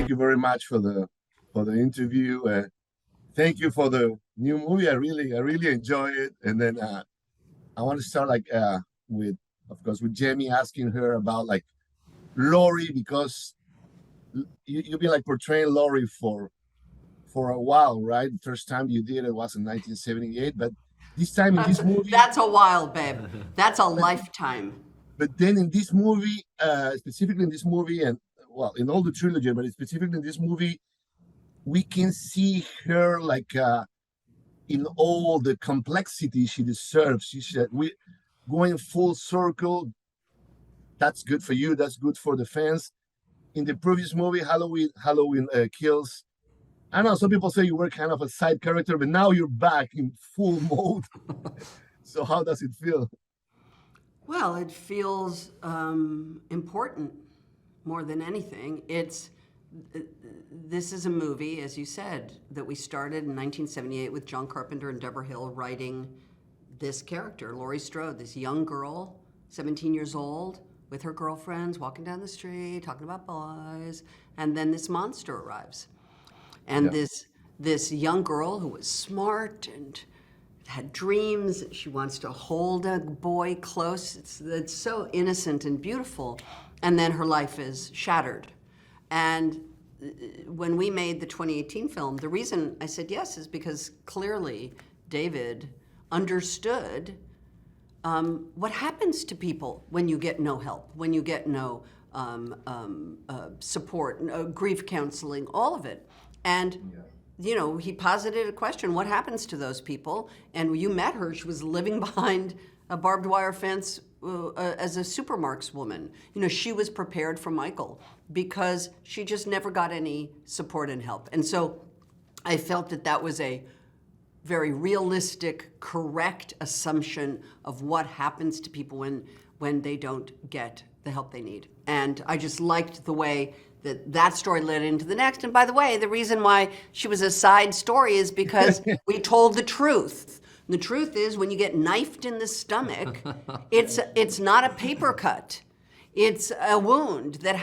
you very much for the interview. Thank you for the new movie. I really enjoy it. And then I want to start with, of course, with Jamie, asking her about like Laurie, because you've been like portraying Laurie for a while, right? The first time you did it was in 1978, but this time in this movie, That's a while, babe. That's a but lifetime. but then in this movie, specifically in this movie, and well, in all the trilogy, but specifically in this movie, we can see her like in all the complexity she deserves. She said, "We going full circle. That's good for you. That's good for the fans." In the previous movie, Halloween Kills, I know some people say you were kind of a side character, but now you're back in full mode. So how does it feel? Well, it feels important more than anything. This is a movie, as you said, that we started in 1978 with John Carpenter and Deborah Hill writing this character, Laurie Strode, this young girl, 17 years old, with her girlfriends, walking down the street, talking about boys, and then this monster arrives. And Yeah. this young girl who was smart and had dreams. She wants to hold a boy close. It's so innocent and beautiful. And then her life is shattered. And when we made the 2018 film, the reason I said yes is because clearly David understood what happens to people when you get no help, when you get no support, grief counseling, all of it. And you know, he posited a question, what happens to those people? And you met her, she was living behind a barbed wire fence as a supermarks woman. You know, she was prepared for Michael because she just never got any support and help. And so I felt that that was a very realistic, correct assumption of what happens to people when they don't get the help they need. And I just liked the way that story led into the next. And by the way, the reason why she was a side story is because we told the truth. The truth is, when you get knifed in the stomach, it's not a paper cut. It's a wound that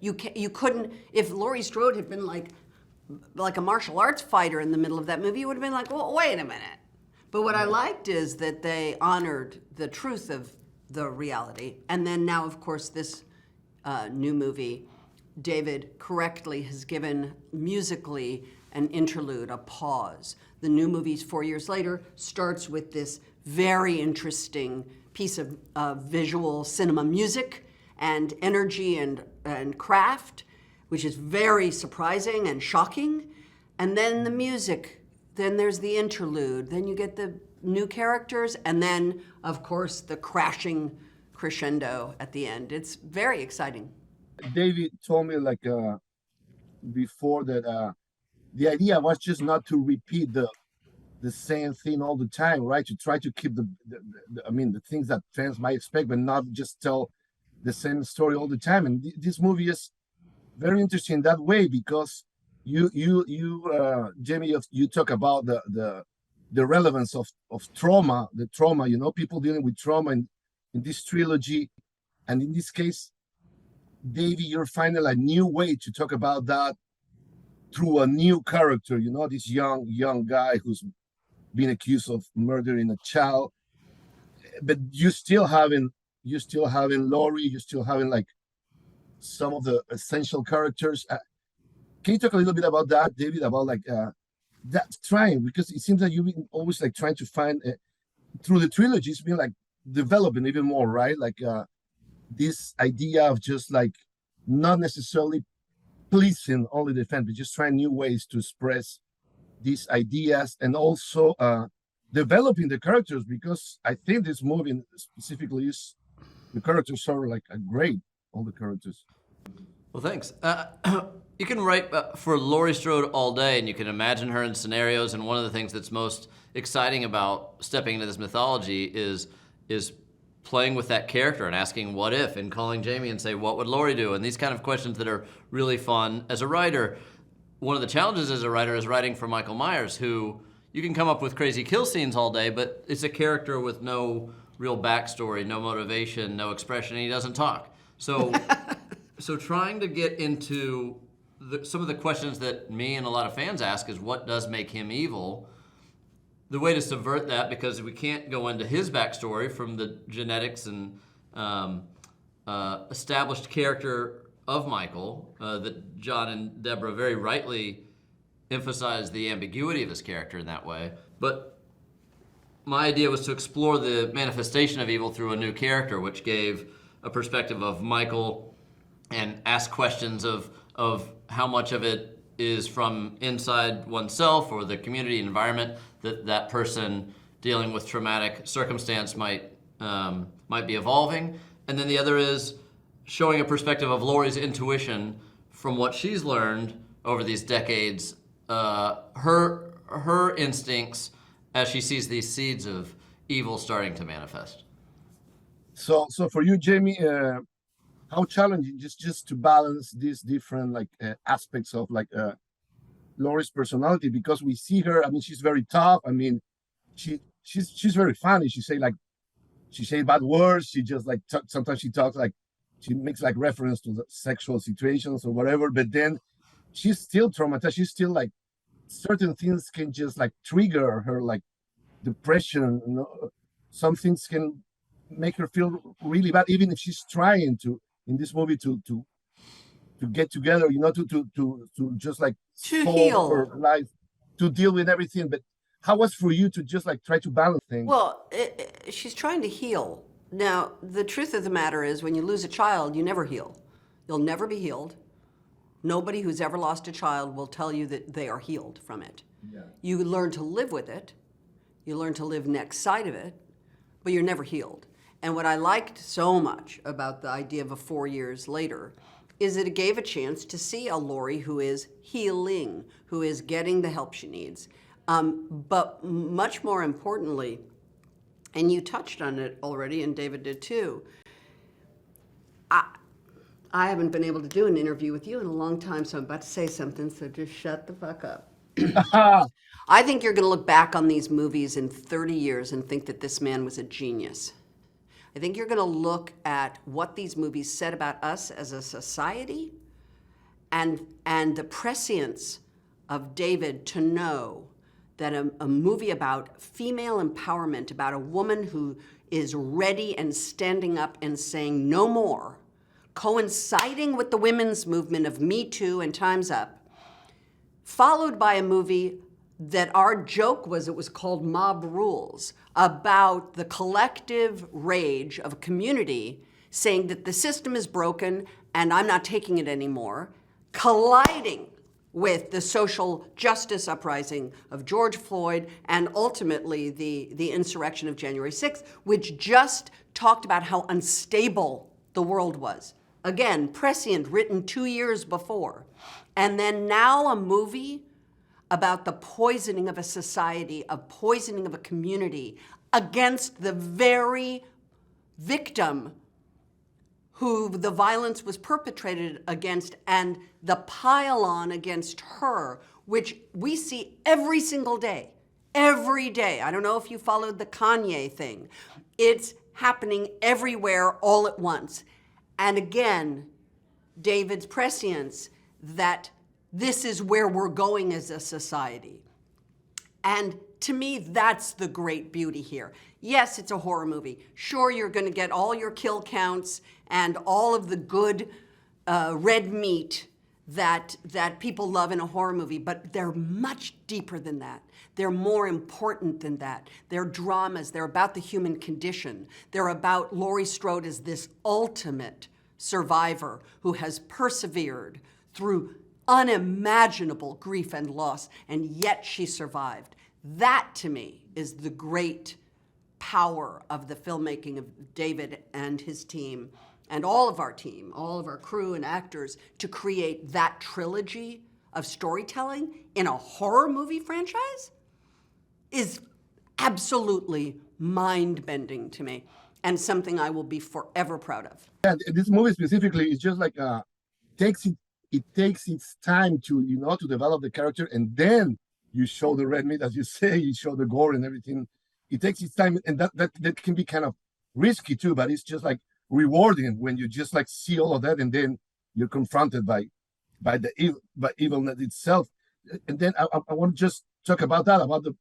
you couldn't, if Laurie Strode had been like a martial arts fighter in the middle of that movie, you would have been like, well, wait a minute. But what I liked is that they honored the truth of the reality. And then now, of course, this new movie, David correctly has given musically an interlude, a pause. The new movie, 4 years later, starts with this very interesting piece of visual cinema music and energy and craft, which is very surprising and shocking. And then the music, then there's the interlude, then you get the new characters, and then, of course, the crashing crescendo at the end. It's very exciting. David told me like before that the idea was just not to repeat the same thing all the time, right? To try to keep the things that fans might expect, but not just tell the same story all the time. And this movie is very interesting that way, because you Jamie, you talk about the relevance of trauma, the trauma, people dealing with trauma in this trilogy. And in this case, Davey, you're finding a new way to talk about that through a new character, this young guy who's been accused of murdering a child. But you still having Laurie, you still having like some of the essential characters. Can you talk a little bit about that, David, about like that trying, because it seems like you've been always like trying to find through the trilogy, it's been like developing even more, right? Like this idea of just like not necessarily pleasing only the fan, but just trying new ways to express these ideas, and also developing the characters, because I think this movie specifically is the characters are like a great, all the characters. Well, thanks. You can write for Laurie Strode all day, and you can imagine her in scenarios. And one of the things that's most exciting about stepping into this mythology is playing with that character and asking what if, and calling Jamie and say, what would Laurie do? And these kind of questions that are really fun as a writer. One of the challenges as a writer is writing for Michael Myers, who you can come up with crazy kill scenes all day, but it's a character with no real backstory, no motivation, no expression, and he doesn't talk. So So trying to get into some of the questions that me and a lot of fans ask is what does make him evil? The way to subvert that, because we can't go into his backstory from the genetics and established character of Michael, that John and Deborah very rightly emphasize the ambiguity of his character in that way. But my idea was to explore the manifestation of evil through a new character, which gave a perspective of Michael and ask questions of how much of it is from inside oneself or the community environment that person dealing with traumatic circumstance might be evolving. And then the other is showing a perspective of Laurie's intuition from what she's learned over these decades, her instincts as she sees these seeds of evil starting to manifest. So for you, Jamie, how challenging just to balance these different aspects of Laurie's personality, because we see her. I mean, she's very tough. I mean, she's very funny. She say bad words. She just sometimes she talks she makes reference to the sexual situations or whatever. But then she's still traumatized. She's still certain things can just trigger her depression. You know, some things can make her feel really bad, even if she's trying to in this movie to get together, you know, to just To solve heal. her life, to deal with everything. But how was for you to just try to balance things? Well, she's trying to heal. Now, the truth of the matter is, when you lose a child, you never heal. You'll never be healed. Nobody who's ever lost a child will tell you that they are healed from it. Yeah. You learn to live with it. You learn to live next side of it, but you're never healed. And what I liked so much about the idea of a 4 years later is that it gave a chance to see a Laurie who is healing, who is getting the help she needs. But much more importantly, and you touched on it already, and David did too, I haven't been able to do an interview with you in a long time, so I'm about to say something, so just shut the fuck up. I think you're going to look back on these movies in 30 years and think that this man was a genius. I think you're going to look at what these movies said about us as a society and the prescience of David to know that a movie about female empowerment, about a woman who is ready and standing up and saying no more, coinciding with the women's movement of Me Too and Time's Up, followed by a movie that our joke was, it was called Mob Rules, about the collective rage of a community saying that the system is broken and I'm not taking it anymore, colliding with the social justice uprising of George Floyd and ultimately the insurrection of January 6th, which just talked about how unstable the world was. Again, prescient, written 2 years before. And then now a movie about the poisoning of a society, a poisoning of a community against the very victim who the violence was perpetrated against and the pile-on against her, which we see every single day, every day. I don't know if you followed the Kanye thing. It's happening everywhere all at once. And again, David's prescience that this is where we're going as a society. And to me, that's the great beauty here. Yes, it's a horror movie. Sure, you're going to get all your kill counts and all of the good red meat that people love in a horror movie, but they're much deeper than that. They're more important than that. They're dramas. They're about the human condition. They're about Laurie Strode as this ultimate survivor who has persevered through unimaginable grief and loss, and yet she survived. That, to me, is the great power of the filmmaking of David and his team, and all of our team, all of our crew and actors, to create that trilogy of storytelling in a horror movie franchise is absolutely mind-bending to me, and something I will be forever proud of. And this movie specifically is just it takes its time to, you know, to develop the character, and then you show the red meat, as you say, you show the gore and everything. It takes its time, and that can be kind of risky too, but it's just rewarding when you just see all of that, and then you're confronted by evilness itself. And then I want to just talk about that, about the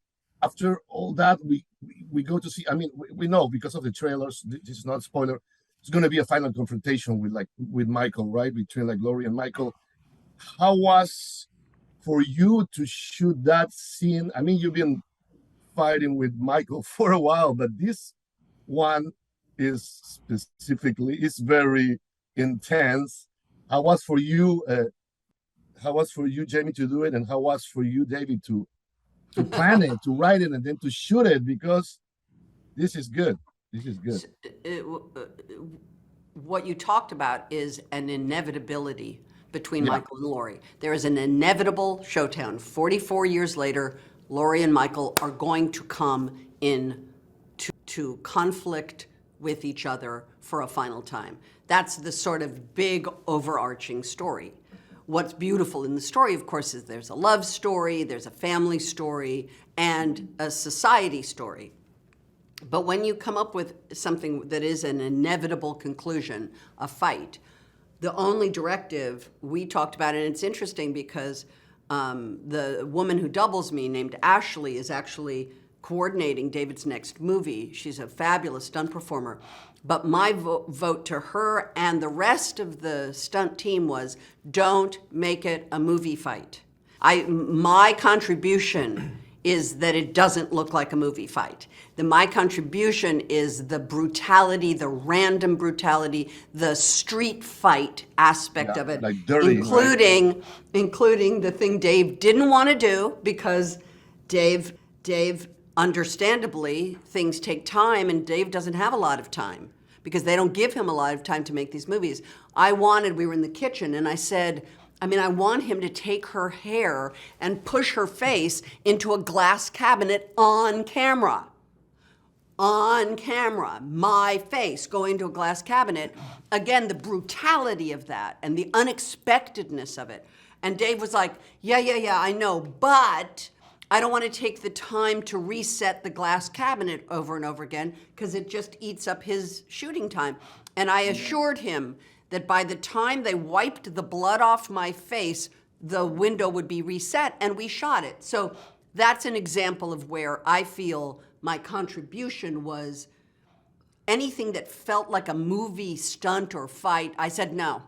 after all that we go to see. I mean, we know because of the trailers. This is not a spoiler. It's going to be a final confrontation with Michael, right? Between like Laurie and Michael. How was for you to shoot that scene? I mean, you've been fighting with Michael for a while, but this one is very intense. How was for you? How was for you, Jamie, to do it, and how was for you, David, to plan it, to write it, and then to shoot it? Because this is good. This is good. What you talked about is an inevitability between Michael and Laurie. There is an inevitable showdown. 44 years later, Laurie and Michael are going to come in to conflict with each other for a final time. That's the sort of big overarching story. What's beautiful in the story, of course, is there's a love story, there's a family story, and a society story. But when you come up with something that is an inevitable conclusion, a fight, the only directive we talked about, and it's interesting because the woman who doubles me, named Ashley, is actually coordinating David's next movie. She's a fabulous stunt performer. But my vote to her and the rest of the stunt team was, don't make it a movie fight. My contribution is that it doesn't look like a movie fight. My contribution is the brutality, the random brutality, the street fight aspect of it, like dirty, including the thing Dave didn't want to do, because Dave, understandably, things take time, and Dave doesn't have a lot of time because they don't give him a lot of time to make these movies. We were in the kitchen, and I said, I want him to take her hair and push her face into a glass cabinet on camera. On camera, my face going to a glass cabinet. Again, the brutality of that and the unexpectedness of it. And Dave was like, yeah, I know, but I don't want to take the time to reset the glass cabinet over and over again because it just eats up his shooting time. And I assured him that by the time they wiped the blood off my face, the window would be reset, and we shot it. So that's an example of where I feel my contribution was anything that felt like a movie stunt or fight. I said, no,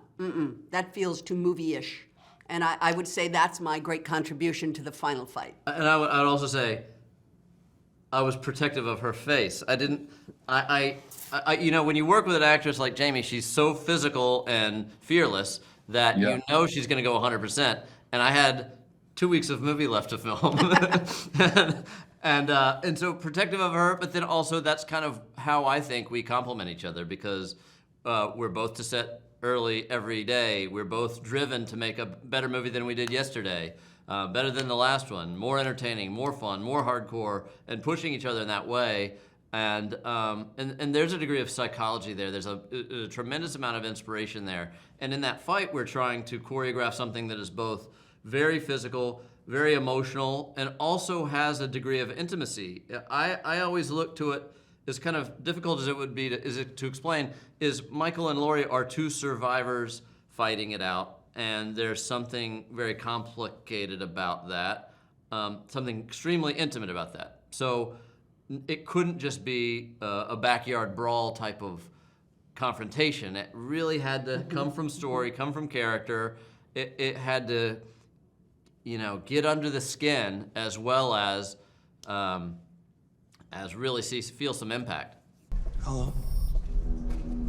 that feels too movie-ish. And I would say that's my great contribution to the final fight. And I would also say, I was protective of her face. When you work with an actress like Jamie, she's so physical and fearless that you know she's going to go 100%. And I had 2 weeks of movie left to film, and so protective of her. But then also that's kind of how I think we complement each other, because we're both to set early every day. We're both driven to make a better movie than we did yesterday. Better than the last one, more entertaining, more fun, more hardcore, and pushing each other in that way. And there's a degree of psychology there. There's a tremendous amount of inspiration there. And in that fight, we're trying to choreograph something that is both very physical, very emotional, and also has a degree of intimacy. I always look to it, as kind of difficult as it would be to explain, is Michael and Laurie are two survivors fighting it out. And there's something very complicated about that, something extremely intimate about that. So it couldn't just be a backyard brawl type of confrontation. It really had to come from story, come from character. It had to, get under the skin as well as really feel some impact. Hello.